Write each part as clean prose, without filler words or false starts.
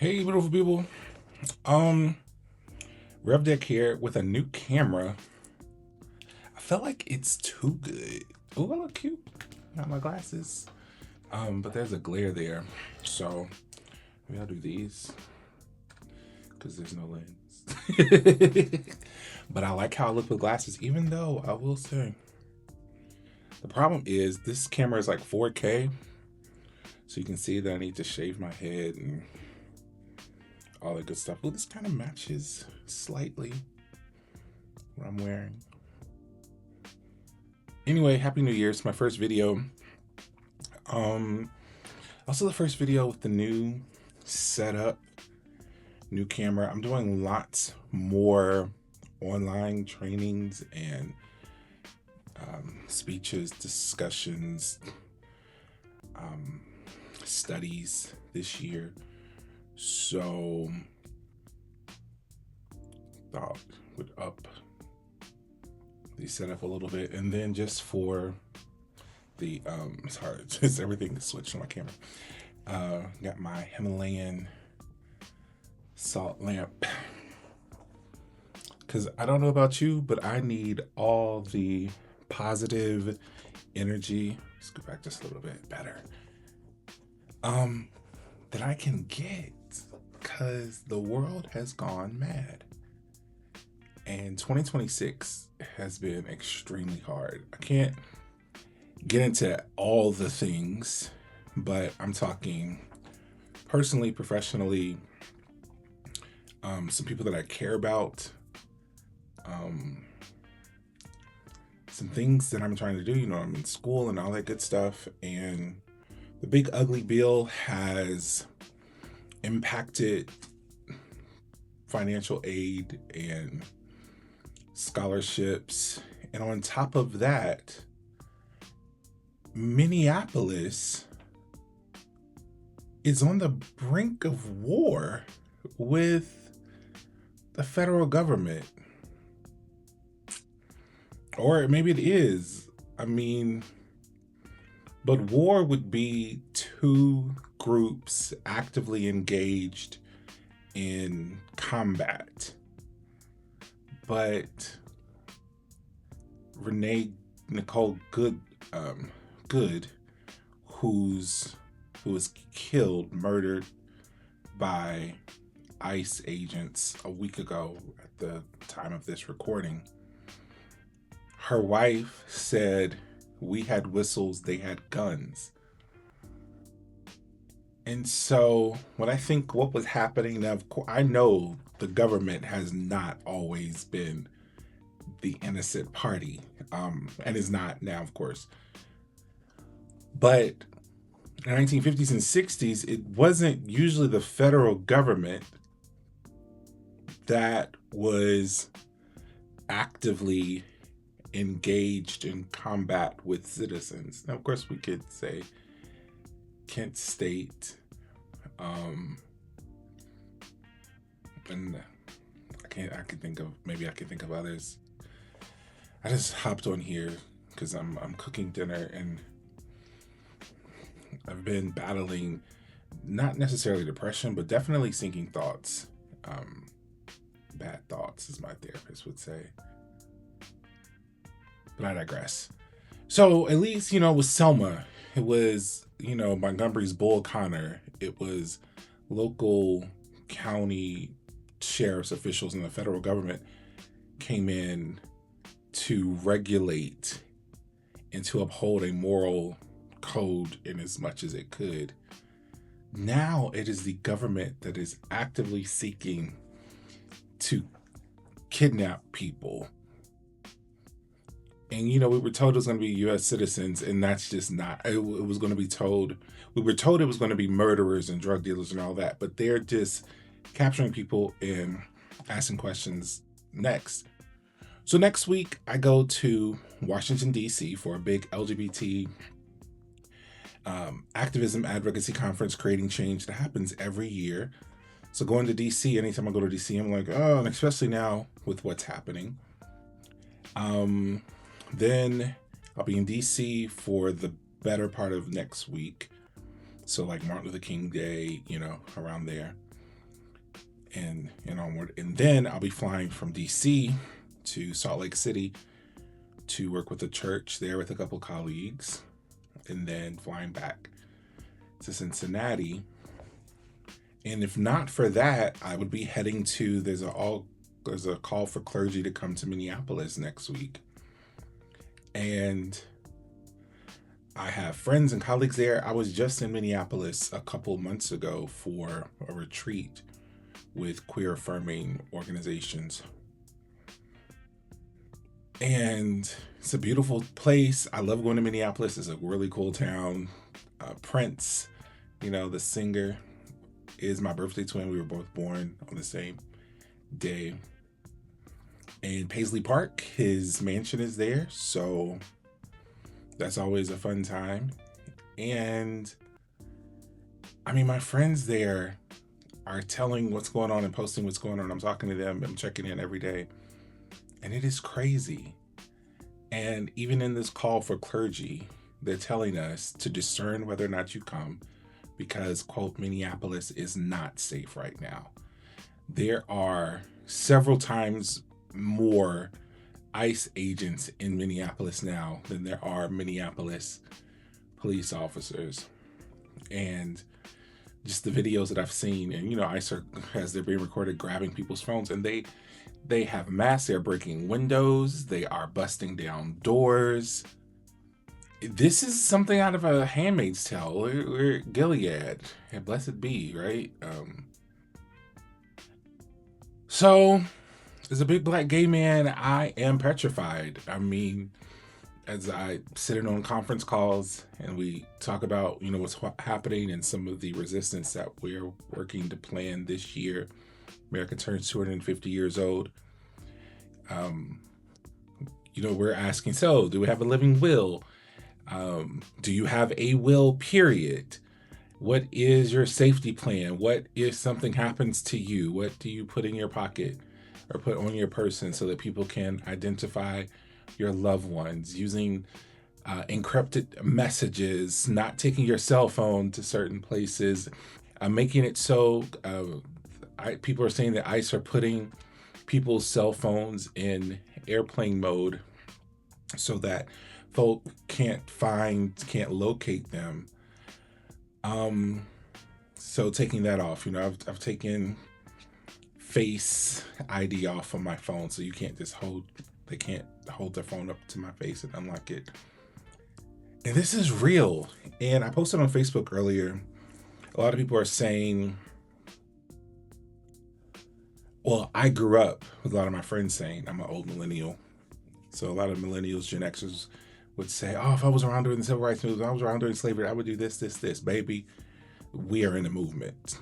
Hey, beautiful people. Um, Rev Deck here with a new camera. I felt like it's too good. Oh, I look cute. Got my glasses. But there's a glare there. So maybe I'll do these because there's no lens. But I like how I look with glasses, even though I will say the problem is this camera is like 4K. So you can see that I need to shave my head and all that good stuff. Well, this kind of matches slightly what I'm wearing. Anyway, Happy New Year. It's my first video. Um, Also the first video with the new setup, new camera. I'm doing lots more online trainings and speeches, discussions, studies this year. So thought would up the setup a little bit, and then just for the it's hard, just everything is switched on my camera. Got my Himalayan salt lamp because I don't know about you, but I need all the positive energy. Let's go back just a little bit better. That I can get because the world has gone mad. And 2026 has been extremely hard. I can't get into all the things, but I'm talking personally, professionally, some people that I care about, some things that I'm trying to do. I'm in school and all that good stuff. And the big ugly bill has impacted financial aid and scholarships. And on top of that, Minneapolis is on the brink of war with the federal government. Or maybe it is. But war would be two groups actively engaged in combat. But Renee Nicole Good, who was killed, murdered by ICE agents a week ago at the time of this recording. Her wife said, "We had whistles, they had guns." And so when I think what was happening now, of course, I know the government has not always been the innocent party, and is not now, of course. But in the 1950s and 60s, it wasn't usually the federal government that was actively engaged in combat with citizens. Now, of course, we could say Kent State, and I can think of others. I just hopped on here because I'm cooking dinner and I've been battling not necessarily depression, but definitely sinking thoughts. Bad thoughts, as my therapist would say. But I digress. So at least, with Selma, it was, Montgomery's Bull Connor. It was local county sheriff's officials and the federal government came in to regulate and to uphold a moral code in as much as it could. Now it is the government that is actively seeking to kidnap people. And, we were told it was going to be U.S. citizens, and that's just not. It was going to be told. We were told it was going to be murderers and drug dealers and all that, but they're just capturing people and asking questions next. So next week, I go to Washington, D.C. for a big LGBT activism advocacy conference, Creating Change, that happens every year. So going to D.C., anytime I go to D.C., I'm like, oh, and especially now with what's happening. Then I'll be in D.C. for the better part of next week. So like Martin Luther King Day, around there. and onward. And then I'll be flying from DC to Salt Lake City to work with the church there with a couple colleagues, and then flying back to Cincinnati. And if not for that, I would be heading to there's a call for clergy to come to Minneapolis next week. And I have friends and colleagues there. I was just in Minneapolis a couple months ago for a retreat with queer affirming organizations. And it's a beautiful place. I love going to Minneapolis. It's a really cool town. Prince, the singer, is my birthday twin. We were both born on the same day. And Paisley Park, his mansion is there. So that's always a fun time. And my friends there are telling what's going on and posting what's going on. I'm talking to them. I'm checking in every day. And it is crazy. And even in this call for clergy, they're telling us to discern whether or not you come because, quote, Minneapolis is not safe right now. There are several times more ICE agents in Minneapolis now than there are Minneapolis police officers. And just the videos that I've seen, and ICE as they're being recorded grabbing people's phones, and they have masks, they're breaking windows, they are busting down doors. This is something out of a Handmaid's Tale. We're Gilead, and blessed be, right? So as a big black gay man, I am petrified. As I sit in on conference calls and we talk about, what's happening and some of the resistance that we're working to plan this year. America turns 250 years old. We're asking, so do we have a living will? Do you have a will, period? What is your safety plan? What if something happens to you? What do you put in your pocket or put on your person so that people can identify your loved ones? Using encrypted messages, not taking your cell phone to certain places, making it so people are saying that ICE are putting people's cell phones in airplane mode so that folk can't locate them. So taking that off, I've taken Face ID off of my phone, so they can't hold their phone up to my face and unlock it. And this is real. And I posted on Facebook earlier, a lot of people are saying, well, I grew up with a lot of my friends saying I'm an old millennial. So a lot of millennials, Gen Xers would say, oh, if I was around during the civil rights movement, I was around during slavery, I would do this. Baby, we are in a movement.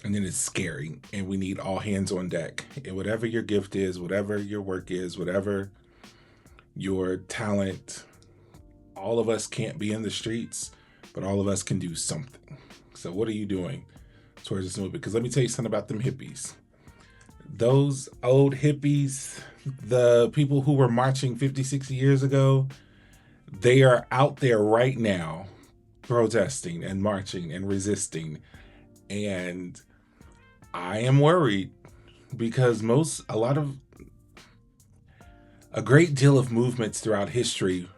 And then it's scary, and we need all hands on deck. And whatever your gift is, whatever your work is, whatever your talent, all of us can't be in the streets, but all of us can do something. So what are you doing towards this movement? Because let me tell you something about them hippies. Those old hippies, the people who were marching 50, 60 years ago, they are out there right now protesting and marching and resisting. And I am worried because a great deal of movements throughout history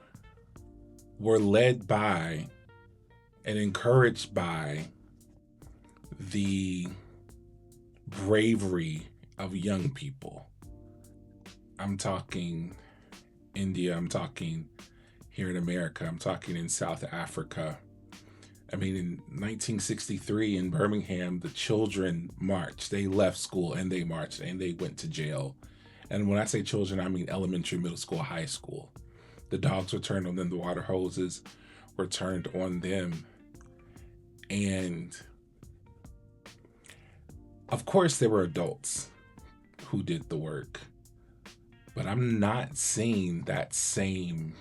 were led by and encouraged by the bravery of young people. I'm talking India, I'm talking here in America, I'm talking in South Africa. In 1963 in Birmingham, the children marched. They left school and they marched and they went to jail. And when I say children, I mean elementary, middle school, high school. The dogs were turned on them, the water hoses were turned on them. And of course, there were adults who did the work, but I'm not seeing that same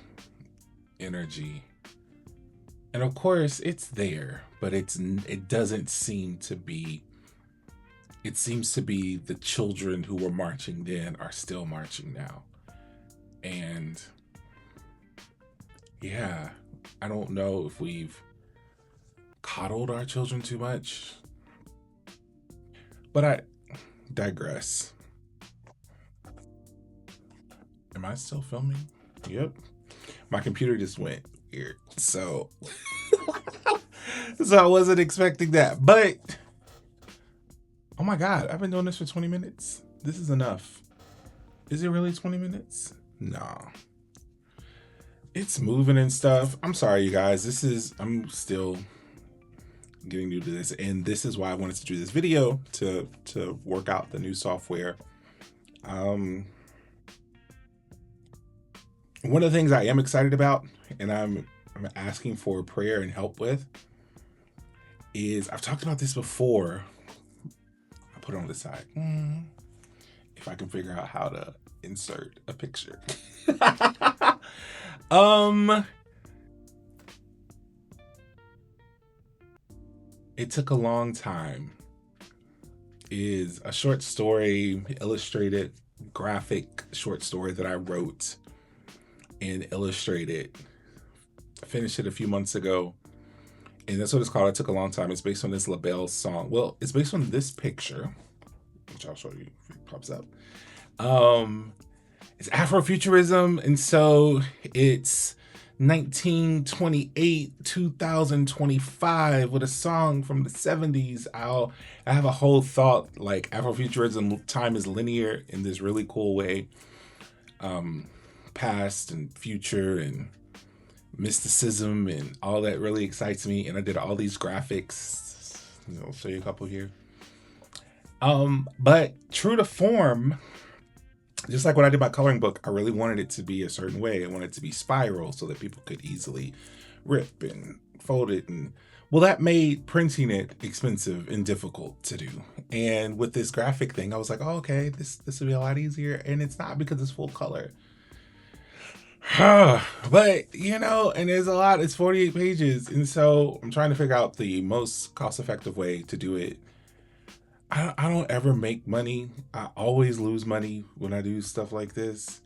energy. And of course, it's there, but it doesn't seem to be. It seems to be the children who were marching then are still marching now. And yeah, I don't know if we've coddled our children too much. But I digress. Am I still filming? Yep. My computer just went weird. So I wasn't expecting that. But oh my God, I've been doing this for 20 minutes. This is enough. Is it really 20 minutes? No. It's moving and stuff. I'm sorry, you guys. I'm still getting new to this. And this is why I wanted to do this video to work out the new software. One of the things I am excited about, and I'm asking for prayer and help with, is I've talked about this before. I'll put it on the side. If I can figure out how to insert a picture. It took a long time. Is a short story, illustrated graphic short story that I wrote and illustrated. I finished it a few months ago, and that's what it's called. It took a long time. It's based on this LaBelle song. Well, it's based on this picture, which I'll show you if it pops up. It's Afrofuturism, and so it's 1928, 2025 with a song from the 70s. I have a whole thought like Afrofuturism, time is linear in this really cool way. Past and future and mysticism and all that really excites me. And I did all these graphics. I'll show you a couple here. But true to form, just like when I did my coloring book, I really wanted it to be a certain way. I wanted it to be spiral so that people could easily rip and fold it. And well, that made printing it expensive and difficult to do. And with this graphic thing, I was like, oh, okay, this will be a lot easier. And it's not because it's full color. But and there's a lot. It's 48 pages, and so I'm trying to figure out the most cost-effective way to do it. I don't ever make money. I always lose money when I do stuff like this.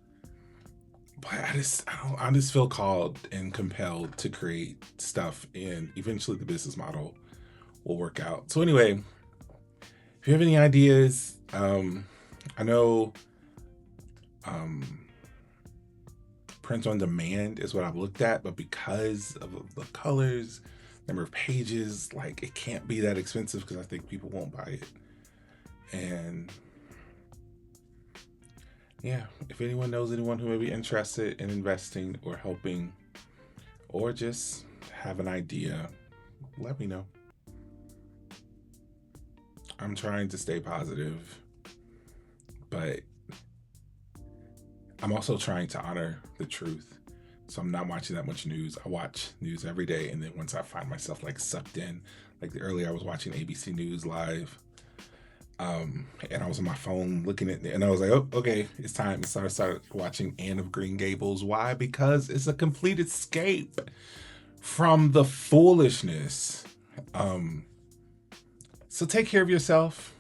But I just feel called and compelled to create stuff, and eventually the business model will work out. So anyway, if you have any ideas, I know. Print on demand is what I've looked at, but because of the colors, number of pages, like it can't be that expensive because I think people won't buy it. And yeah, if anyone knows anyone who may be interested in investing or helping or just have an idea, let me know. I'm trying to stay positive, but I'm also trying to honor the truth. So I'm not watching that much news. I watch news every day, and then once I find myself like sucked in, like earlier I was watching ABC News live, and I was on my phone looking at it, and I was like, oh, okay, it's time. So I started watching Anne of Green Gables. Why? Because it's a complete escape from the foolishness. So take care of yourself.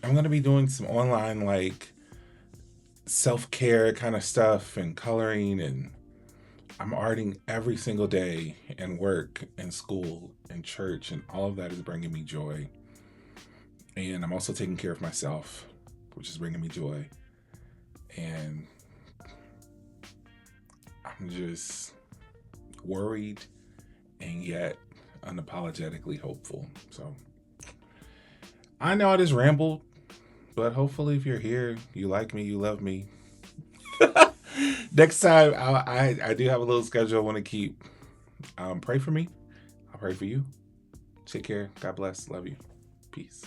I'm going to be doing some online like self-care kind of stuff and coloring, and I'm arting every single day and work and school and church, and all of that is bringing me joy. And I'm also taking care of myself, which is bringing me joy. And I'm just worried and yet unapologetically hopeful. So I know I just rambled, but hopefully if you're here, you like me, you love me. Next time, I do have a little schedule I want to keep. Pray for me. I'll pray for you. Take care. God bless. Love you. Peace.